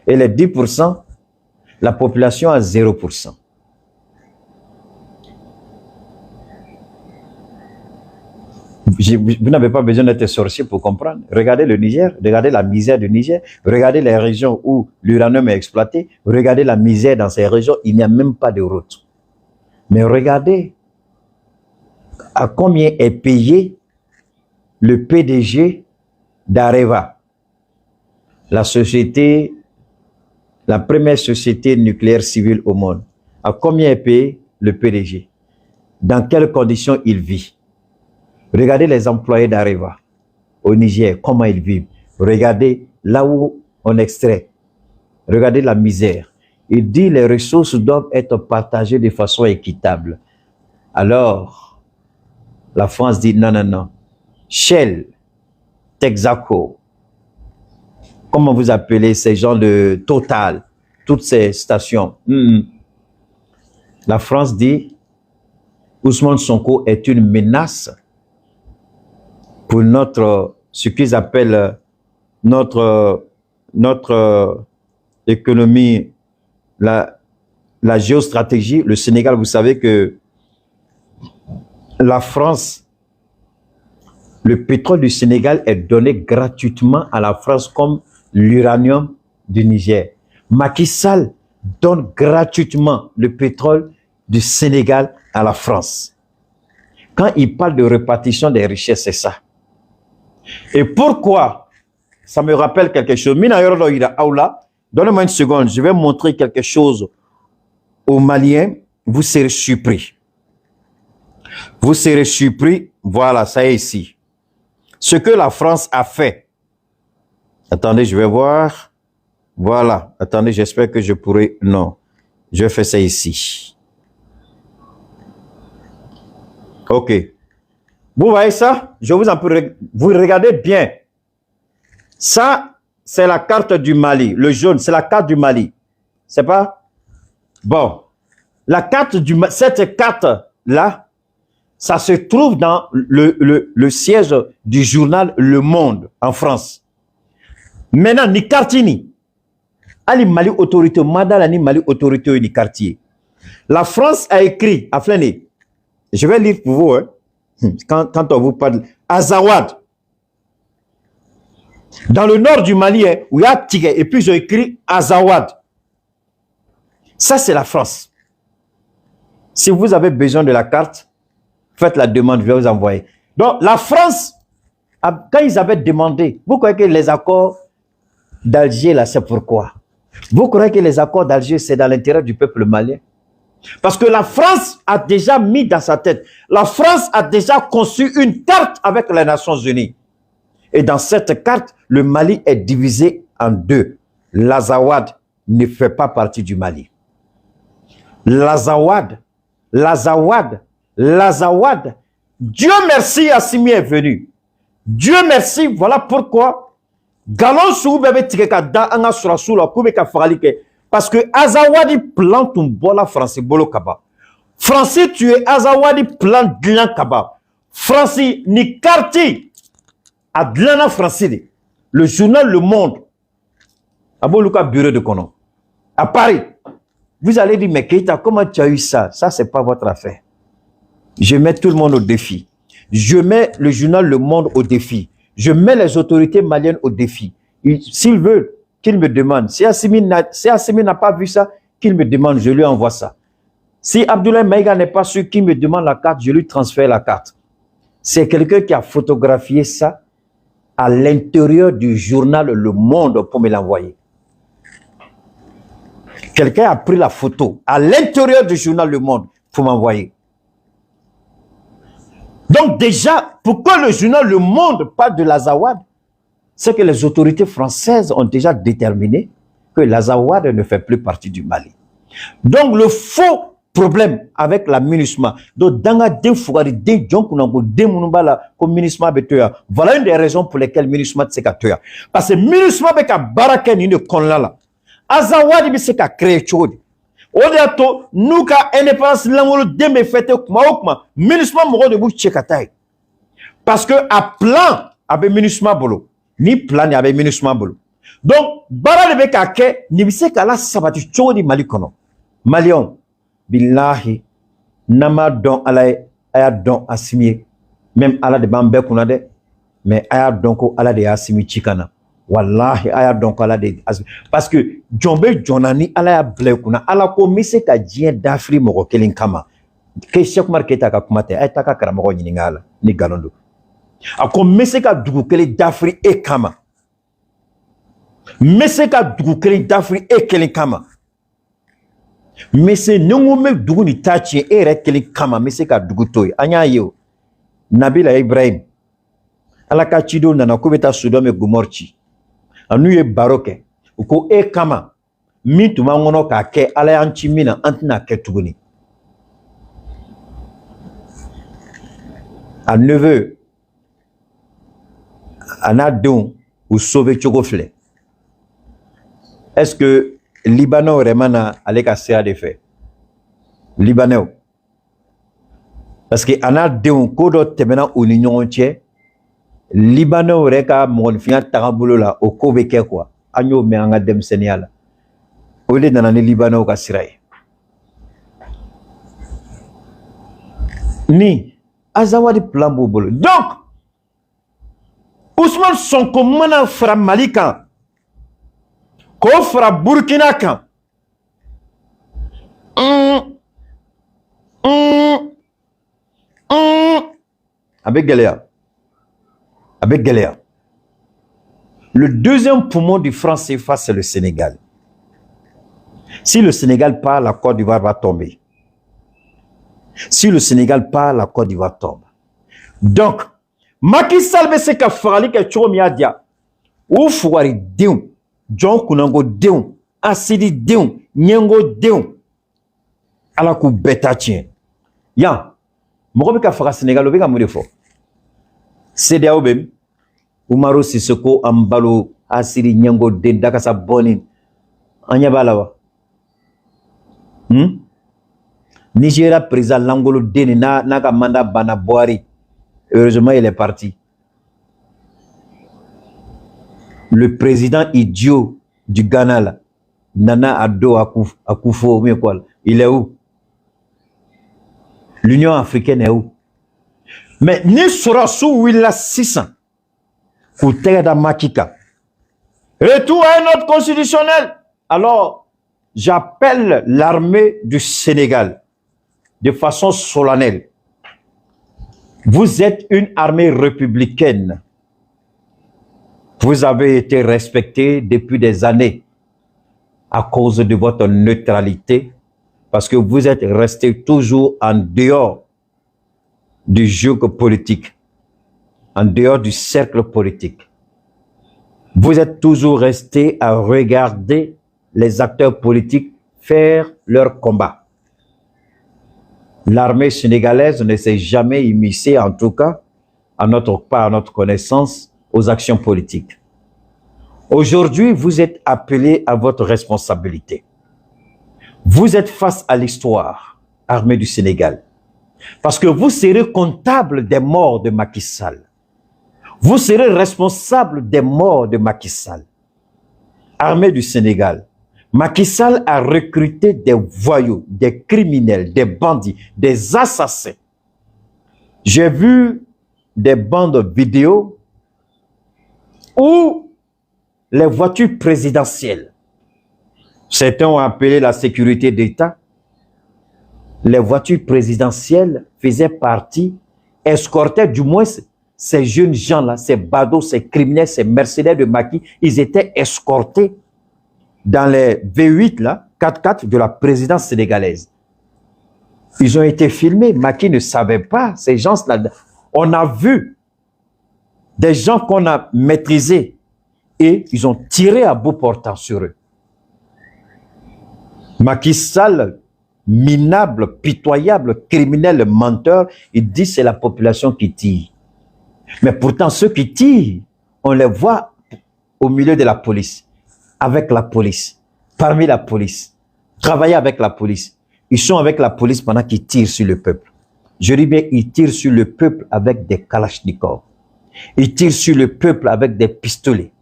Et les 10%, la population a 0%. Vous n'avez pas besoin d'être sorcier pour comprendre. Regardez le Niger, regardez la misère du Niger, regardez les régions où l'uranium est exploité, regardez la misère dans ces régions, il n'y a même pas de route. Mais regardez à combien est payé le PDG d'Areva, la première société nucléaire civile au monde. À combien est payé le PDG? Dans quelles conditions il vit? Regardez les employés d'Areva au Niger, comment ils vivent. Regardez là où on extrait. Regardez la misère. Il dit les ressources doivent être partagées de façon équitable. Alors, la France dit non, non, non. Shell, Texaco, comment vous appelez ces gens de Total, toutes ces stations. La France dit Ousmane Sonko est une menace pour ce qu'ils appellent notre économie, la géostratégie. Le Sénégal, vous savez que la France, le pétrole du Sénégal est donné gratuitement à la France comme l'uranium du Niger. Macky Sall donne gratuitement le pétrole du Sénégal à la France. Quand il parle de répartition des richesses, c'est ça. Et pourquoi? Ça me rappelle quelque chose. Donnez-moi une seconde, je vais montrer quelque chose aux Maliens. Vous serez surpris. Vous serez surpris. Voilà, ça est ici. Ce que la France a fait. Attendez, je vais voir. Voilà. Attendez, j'espère que je pourrai... Non. Je fais ça ici. OK. Vous voyez ça? Je vous en prie. Vous regardez bien. Ça, c'est la carte du Mali. Le jaune, c'est la carte du Mali. C'est pas? Bon. La carte cette carte-là, ça se trouve dans le siège du journal Le Monde en France. Maintenant, ni quartier Ali Mali autorité, Madala ni Mali autorité ni quartier. La France a écrit, à Flané, je vais lire pour vous, hein, quand on vous parle, Azawad. Dans le nord du Mali, hein, où il y a Tigre, et puis j'ai écrit Azawad. Ça, c'est la France. Si vous avez besoin de la carte, faites la demande, je vais vous envoyer. Donc, la France, quand ils avaient demandé, vous croyez que les accords d'Alger, là, c'est pourquoi? Vous croyez que les accords d'Alger, c'est dans l'intérêt du peuple malien? Parce que la France a déjà mis dans sa tête, la France a déjà conçu une carte avec les Nations Unies. Et dans cette carte, le Mali est divisé en deux. L'Azawad ne fait pas partie du Mali. L'Azawad, Dieu merci, Assimi est venu. Dieu merci, voilà pourquoi Galon sou bébé tigeka da anga surasu la kube ka fagalike. Parce que Azawadi plante un bola français bolo kaba. Français tu es Azawadi plante glan kaba. Français ni quartier à glana français. Le journal Le Monde. Abo Luka bureau de Kono. À Paris. Vous allez dire, mais Keita, comment tu as eu ça? Ça, c'est pas votre affaire. Je mets tout le monde au défi. Je mets le journal Le Monde au défi. Je mets les autorités maliennes au défi. S'ils veulent, qu'ils me demandent. Si Assimi n'a pas vu ça, qu'il me demande, je lui envoie ça. Si Abdoulaye Maïga n'est pas sûr qu'il me demande la carte, je lui transfère la carte. C'est quelqu'un qui a photographié ça à l'intérieur du journal Le Monde pour me l'envoyer. Quelqu'un a pris la photo à l'intérieur du journal Le Monde pour m'envoyer. Donc déjà, pourquoi le journal Le Monde parle de l'Azawad? C'est que les autorités françaises ont déjà déterminé que l'Azawad ne fait plus partie du Mali. Donc le faux problème avec la MINUSMA, voilà une des raisons pour lesquelles MINUSMA ne s'est qu'à tuer. Parce que MINUSMA est baraken une konlala. Azawad se ka créer chodi. Odato nuka indépendance langolo deme fete kuma MINUSMA mo de bu chekatay. Parce que à plan avec MINUSMA bolo, ni plan avec MINUSMA bolo. Donc bara de ka ke ni bise kala sabati chodi Mali kono. Malion billahi nama don ala aya don Assimi même ala de bambe kuna de mais aya don ko ala de Assimi chikana. Wallahi aya donc ala de parce que jombe jonani ala ya blekuna ala ko mise ka jien d'Afrique moko kelin kama ke Cheikh Oumar Keita ka kumate ay taka karamo nyingala ni galondo ako mise ka dugu kelin d'Afrique e kama mise ka dugu kelin d'Afrique e kelin kama mise nungume dugu ni tachi e re kelin kama mise ka dugu toy anya yo Nabila Ibrahim ala ka chido nana ko beta Sodome Gomorchi anu ye baroke ko e kama min tuma ngono ka ke ala yanchi mina antina ke tuguni a neveu ana don ou sauver chogofle est-ce que Libanais remana ale ka sira de fɛ Libanais parce que ana denw ko dɔ tɛmɛna u ni ɲɔgɔn cɛ Libanais yɛrɛ ka mɔgɔninfinya tagabolo la o ko bɛ kɛ quoi an y'o mɛn an ka denmisɛnninya la o de nana ni Libanais ka sira ye ni Azawadi plan b'u bolo donc Ousmane Sonko mana fara Mali kan k'o fara Burkina kan a bɛ gɛlɛya le deuxième poumon du franc CFA c'est le Sénégal. Si le Sénégal part, la Côte d'Ivoire va tomber. Si le Sénégal part, la Côte d'Ivoire tombe. Donc, Macky Sall bɛ se ka fagali kɛ cogo min y'a diya u fugari denw John Kunango denw Asidi denw Nyengo denw ala k'u bɛɛ ta tiɲɛ yan mɔgɔ bɛ ka faga Sénégal o bɛ ka mun de fɔ CEDEAO bɛ Umaru Sisoko an balo Asidi Nyengo den Dakasa bɔnni an ɲɛ b'a la wa Nigeria président Langolo Deni n'a ka mandat banna Buhari. Heureusement, il est parti. Le président idiot du Ghana, là, Nana Addo Akufo, il est où? L'Union africaine est où? Mais ni sera sous il a 600. Koutega Makika. Retour à un ordre constitutionnel. Alors, j'appelle l'armée du Sénégal de façon solennelle. Vous êtes une armée républicaine. Vous avez été respecté depuis des années à cause de votre neutralité, parce que vous êtes resté toujours en dehors du jeu politique, en dehors du cercle politique. Vous êtes toujours resté à regarder les acteurs politiques faire leur combat. L'armée sénégalaise ne s'est jamais immiscée, en tout cas, à notre connaissance, aux actions politiques. Aujourd'hui, vous êtes appelés à votre responsabilité. Vous êtes face à l'histoire, armée du Sénégal, parce que vous serez comptable des morts de Macky Sall. Vous serez responsable des morts de Macky Sall. Armée du Sénégal. Macky Sall a recruté des voyous, des criminels, des bandits, des assassins. J'ai vu des bandes vidéo où les voitures présidentielles, certains ont appelé la sécurité d'État, les voitures présidentielles faisaient partie, escortaient du moins ces jeunes gens-là, ces badauds, ces criminels, ces mercenaires de Macky, ils étaient escortés dans les V8, là, 4x4 de la présidence sénégalaise. Ils ont été filmés. Macky ne savait pas, ces gens-là. On a vu des gens qu'on a maîtrisés et ils ont tiré à bout portant sur eux. Macky Sall, minable, pitoyable, criminel, menteur, il dit c'est la population qui tire. Mais pourtant, ceux qui tirent, on les voit au milieu de la police. Avec la police, parmi la police, travailler avec la police. Ils sont avec la police pendant qu'ils tirent sur le peuple. Je dis bien, ils tirent sur le peuple avec des kalachnikovs. Ils tirent sur le peuple avec des pistolets.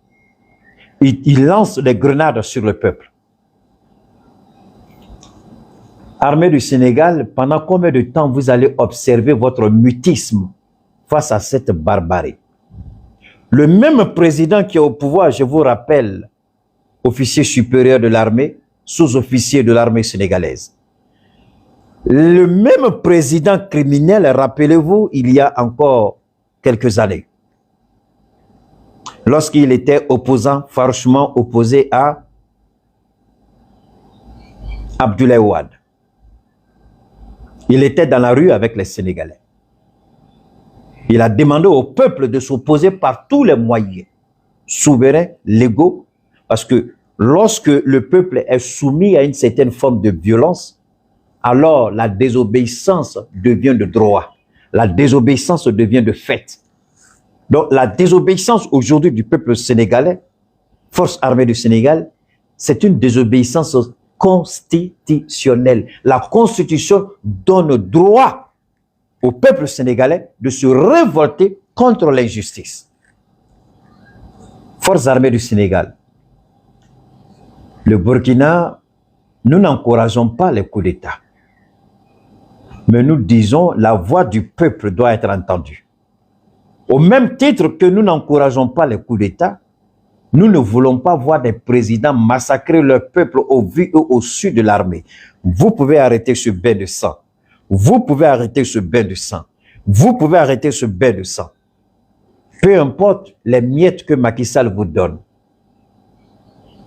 Ils lancent des grenades sur le peuple. Armée du Sénégal, pendant combien de temps vous allez observer votre mutisme face à cette barbarie? Le même président qui est au pouvoir, je vous rappelle, officier supérieur de l'armée, sous-officier de l'armée sénégalaise. Le même président criminel, rappelez-vous, il y a encore quelques années, lorsqu'il était opposant, farouchement opposé à Abdoulaye Wade. Il était dans la rue avec les Sénégalais. Il a demandé au peuple de s'opposer par tous les moyens, souverains, légaux, parce que lorsque le peuple est soumis à une certaine forme de violence, alors la désobéissance devient de droit. La désobéissance devient de fait. Donc la désobéissance aujourd'hui du peuple sénégalais, force armée du Sénégal, C'est une désobéissance constitutionnelle. La Constitution donne droit au peuple sénégalais de se révolter contre l'injustice. Forces armées du Sénégal. Le Burkina, nous n'encourageons pas les coups d'État. Mais nous disons la voix du peuple doit être entendue. Au même titre que nous n'encourageons pas les coups d'État, nous ne voulons pas voir des présidents massacrer leur peuple au vu et au su de l'armée. Vous pouvez arrêter ce bain de sang. Vous pouvez arrêter ce bain de sang. Vous pouvez arrêter ce bain de sang. Peu importe les miettes que Macky Sall vous donne.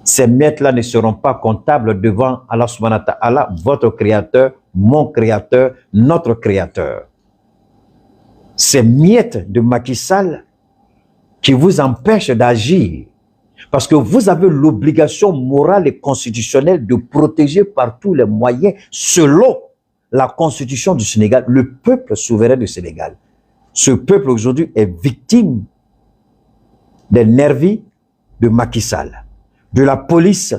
Ces miettes-là ne seront pas comptables devant Allah subhanahu wa ta'ala, votre créateur, mon créateur, notre créateur. Ces miettes de Macky Sall qui vous empêchent d'agir. Parce que vous avez l'obligation morale et constitutionnelle de protéger par tous les moyens, selon la constitution du Sénégal, le peuple souverain du Sénégal. Ce peuple aujourd'hui est victime des nervis de Macky Sall, de la police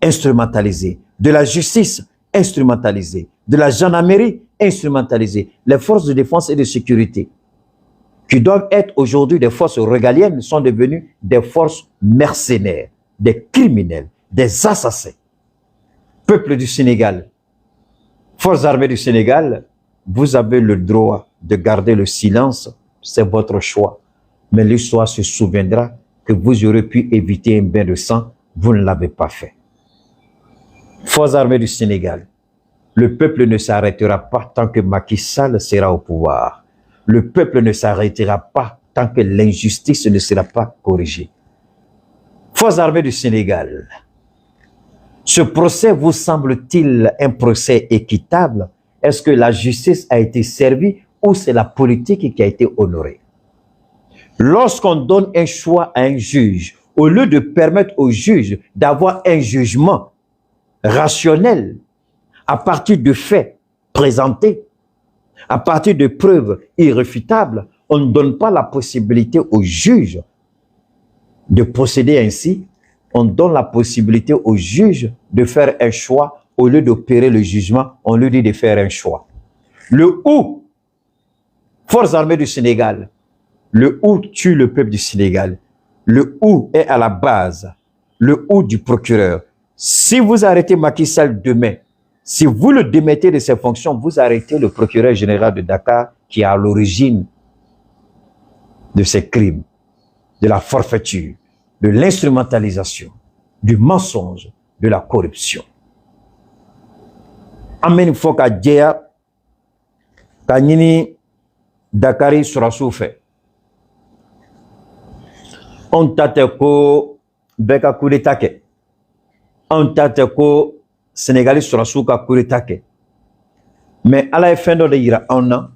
instrumentalisée, de la justice instrumentalisée, de la gendarmerie instrumentalisée, les forces de défense et de sécurité, qui doivent être aujourd'hui des forces régaliennes, sont devenues des forces mercenaires, des criminels, des assassins. Peuple du Sénégal, forces armées du Sénégal, vous avez le droit de garder le silence, c'est votre choix. Mais l'histoire se souviendra que vous aurez pu éviter un bain de sang, vous ne l'avez pas fait. Forces armées du Sénégal, le peuple ne s'arrêtera pas tant que Macky Sall sera au pouvoir. Le peuple ne s'arrêtera pas tant que l'injustice ne sera pas corrigée. Forces armées du Sénégal, ce procès vous semble-t-il un procès équitable? Est-ce que la justice a été servie ou c'est la politique qui a été honorée? Lorsqu'on donne un choix à un juge, au lieu de permettre au juge d'avoir un jugement rationnel à partir de faits présentés, à partir de preuves irréfutables, on ne donne pas la possibilité au juge de procéder ainsi. On donne la possibilité au juge de faire un choix. Au lieu d'opérer le jugement, on lui dit de faire un choix. Le OU, Forces armées du Sénégal, le OU tue le peuple du Sénégal. Le OU est à la base, le OU du procureur. Si vous arrêtez Macky Sall demain, si vous le démettez de ses fonctions, vous arrêtez le procureur général de Dakar qui est à l'origine de ces crimes, de la forfaiture, de l'instrumentalisation, du mensonge, de la corruption. Amen foka djea kanyini Dakari surasu fait. On tate ko beka coup d'état ke. On tate ko Sénégalais surasu ka coup d'état ke. Mais ala e fendo de yira onna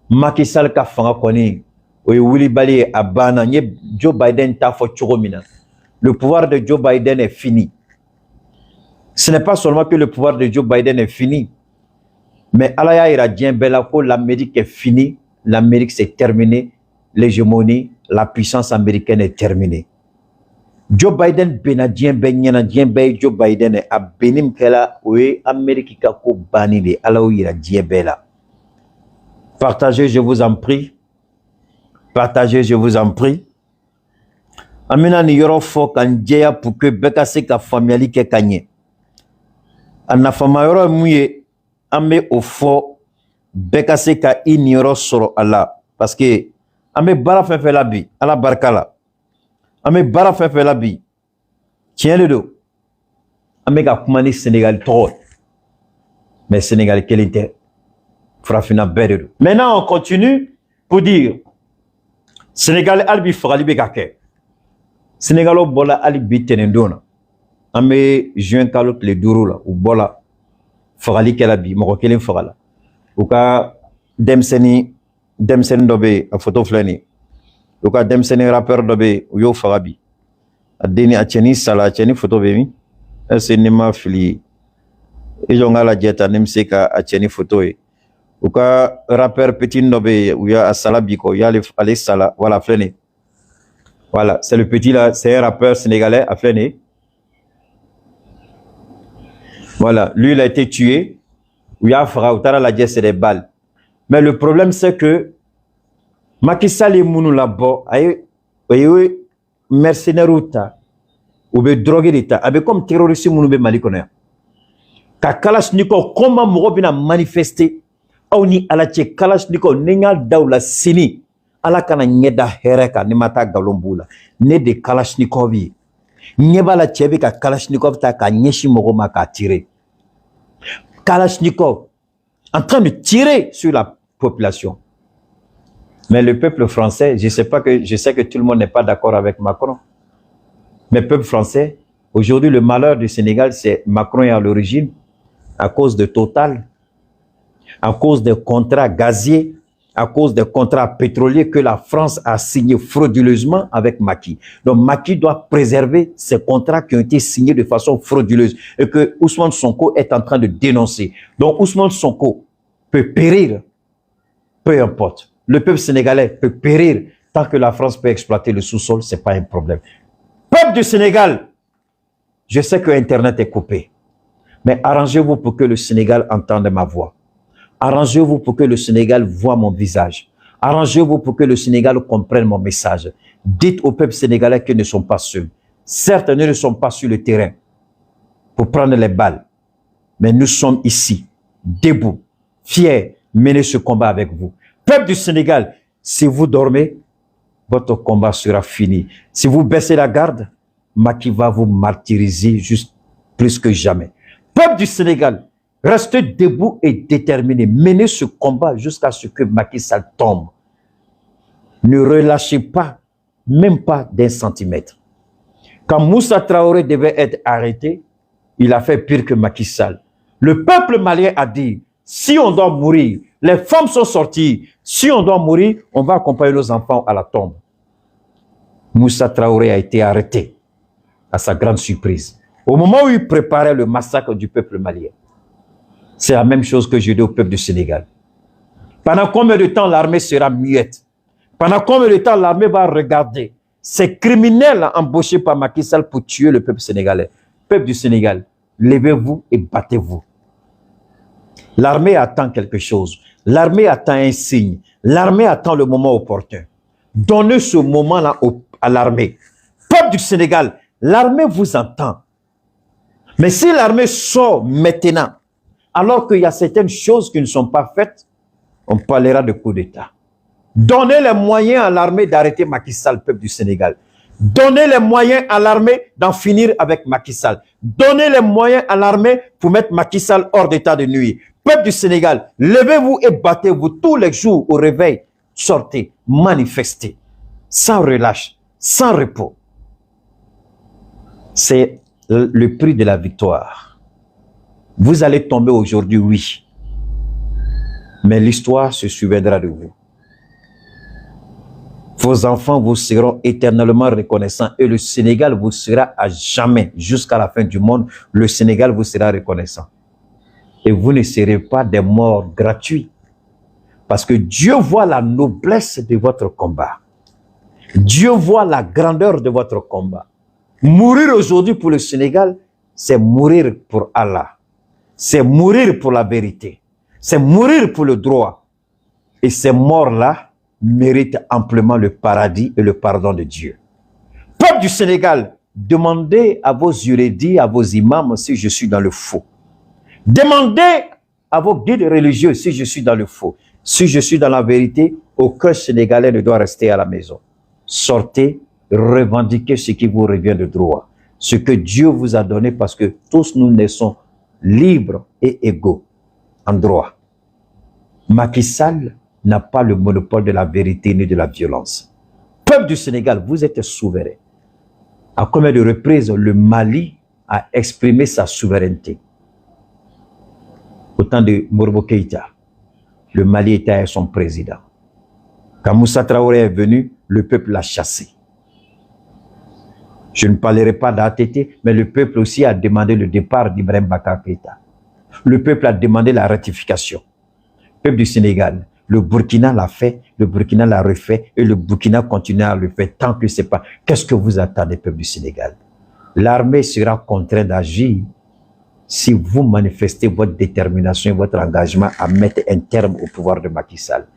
Macky Sall ka fanga koni o wuli bali abana nye Joe Biden ta fo chogomina. Le pouvoir de Joe Biden est fini. Ce n'est pas seulement que le pouvoir de Joe Biden est fini, mais Alaya Iradien Belako, l'Amérique est finie, l'Amérique c'est terminé, l'hégémonie, la puissance américaine est terminée. Joe Biden benadien benyanadien ben Joe Biden a benim kela oui Amérique kako bani de Alao Iradien Bela. Partagez, je vous en prie. Partagez, je vous en prie. Amina ni yoro fo kanjeya pour que beka se ka family ke kanye. Anafama yoro muye ame ofo beka se ka ignoro soro Allah parce que ame bara fefe la bi ala barkala ame bara fefe la bi tiens le dos ame ka kumani Sénégal trop mais Sénégal quel était frafina beredo. Maintenant on continue pour dire Sénégal albi frali be kake Sénégalo bola albi tenendona ame juin kalo le duro la ou bola fagali kela bi moko kelen fagala uka demseni dobe a photo flani uka demseni rappeur dobe yo fagabi adeni acheni sala acheni photo be mi ese ni ma fili ejonga la jeta nemseka acheni photo e uka rappeur petit dobe uya asala biko ya ale sala voilà flani voilà c'est le petit là c'est un rappeur sénégalais à flani Voilà, lui, il a été tué. Il y a Frautara, la c'est des balles. Mais le problème, c'est que Macky Sall est mounou là-bas, aye mercenaire ou ta, ou be drogué d'État, abe comme terroriste mounou be Mali connaît. Ka Kalashnikov, comment mouro bina manifester, ou ni alache Kalashnikov, n'enga daoula sini, ala kana nyeda hereka, ni mata galomboula, ne de Kalashnikov yi. Nyeba la tchebe ka Kalashnikov ta ka nyeshi mouro ma ka tirer. Kalashnikov, en train de tirer sur la population. Mais le peuple français, je sais que tout le monde n'est pas d'accord avec Macron. Mais le peuple français, aujourd'hui, le malheur du Sénégal, c'est Macron est à l'origine, à cause de Total, à cause des contrats gaziers, à cause des contrats pétroliers que la France a signés frauduleusement avec Macky. Donc Macky doit préserver ces contrats qui ont été signés de façon frauduleuse et que Ousmane Sonko est en train de dénoncer. Donc Ousmane Sonko peut périr, peu importe. Le peuple sénégalais peut périr tant que la France peut exploiter le sous-sol, ce n'est pas un problème. Peuple du Sénégal, je sais que Internet est coupé, mais arrangez-vous pour que le Sénégal entende ma voix. Arrangez-vous pour que le Sénégal voit mon visage. Arrangez-vous pour que le Sénégal comprenne mon message. Dites au peuple sénégalais qu'ils ne sont pas seuls. Certes, nous ne sommes pas sur le terrain pour prendre les balles, mais nous sommes ici, debout, fiers, mener ce combat avec vous. Peuple du Sénégal, si vous dormez, votre combat sera fini. Si vous baissez la garde, Macky va vous martyriser juste plus que jamais. Peuple du Sénégal, restez debout et déterminé. Menez ce combat jusqu'à ce que Macky Sall tombe. Ne relâchez pas, même pas d'un centimètre. Quand Moussa Traoré devait être arrêté, il a fait pire que Macky Sall. Le peuple malien a dit, si on doit mourir, les femmes sont sorties. Si on doit mourir, on va accompagner nos enfants à la tombe. Moussa Traoré a été arrêté, à sa grande surprise. Au moment où il préparait le massacre du peuple malien. C'est la même chose que je dis au peuple du Sénégal. Pendant combien de temps l'armée sera muette? Pendant combien de temps l'armée va regarder ces criminels embauchés par Macky Sall pour tuer le peuple sénégalais? Peuple du Sénégal, levez-vous et battez-vous. L'armée attend quelque chose. L'armée attend un signe. L'armée attend le moment opportun. Donnez ce moment-là à l'armée. Peuple du Sénégal, l'armée vous entend. Mais si l'armée sort maintenant, alors qu'il y a certaines choses qui ne sont pas faites, on parlera de coup d'État. Donnez les moyens à l'armée d'arrêter Macky Sall, peuple du Sénégal. Donnez les moyens à l'armée d'en finir avec Macky Sall. Donnez les moyens à l'armée pour mettre Macky Sall hors d'état de nuire. Peuple du Sénégal, levez-vous et battez-vous tous les jours au réveil. Sortez, manifestez, sans relâche, sans repos. C'est le prix de la victoire. Vous allez tomber aujourd'hui, oui. Mais l'histoire se souviendra de vous. Vos enfants vous seront éternellement reconnaissants et le Sénégal vous sera à jamais, jusqu'à la fin du monde, le Sénégal vous sera reconnaissant. Et vous ne serez pas des morts gratuits. Parce que Dieu voit la noblesse de votre combat. Dieu voit la grandeur de votre combat. Mourir aujourd'hui pour le Sénégal, c'est mourir pour Allah. C'est mourir pour la vérité. C'est mourir pour le droit. Et ces morts-là méritent amplement le paradis et le pardon de Dieu. Peuple du Sénégal, demandez à vos juridis, à vos imams si je suis dans le faux. Demandez à vos guides religieux si je suis dans le faux. Si je suis dans la vérité, aucun Sénégalais ne doit rester à la maison. Sortez, revendiquez ce qui vous revient de droit. Ce que Dieu vous a donné parce que tous nous naissons libres et égaux en droit. Macky Sall n'a pas le monopole de la vérité ni de la violence. Peuple du Sénégal, vous êtes souverain. À combien de reprises le Mali a exprimé sa souveraineté? Au temps de Modibo Keïta, le Mali était avec son président. Quand Moussa Traoré est venu, le peuple l'a chassé. Je ne parlerai pas d'ATT, mais le peuple aussi a demandé le départ d'Ibrahim Bakar Keïta. Le peuple a demandé la ratification. Le peuple du Sénégal, le Burkina l'a fait, le Burkina l'a refait et le Burkina continue à le faire tant que ce n'est pas. Qu'est-ce que vous attendez, peuple du Sénégal? L'armée sera contrainte d'agir si vous manifestez votre détermination et votre engagement à mettre un terme au pouvoir de Macky Sall.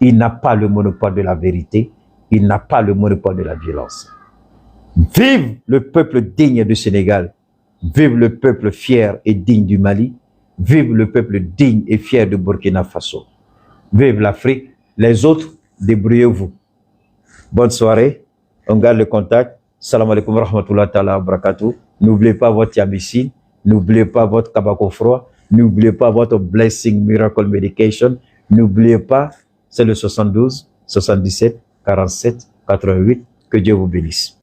Il n'a pas le monopole de la vérité, il n'a pas le monopole de la violence. Vive le peuple digne du Sénégal, vive le peuple fier et digne du Mali, vive le peuple digne et fier de Burkina Faso. Vive l'Afrique, les autres, débrouillez-vous. Bonne soirée, on garde le contact. Salam alaikum wa rahmatullahi wa barakatuh. N'oubliez pas votre Yamicine, n'oubliez pas votre Kabako froid, n'oubliez pas votre Blessing Miracle Medication, n'oubliez pas, c'est le 72 77 47 88. Que Dieu vous bénisse.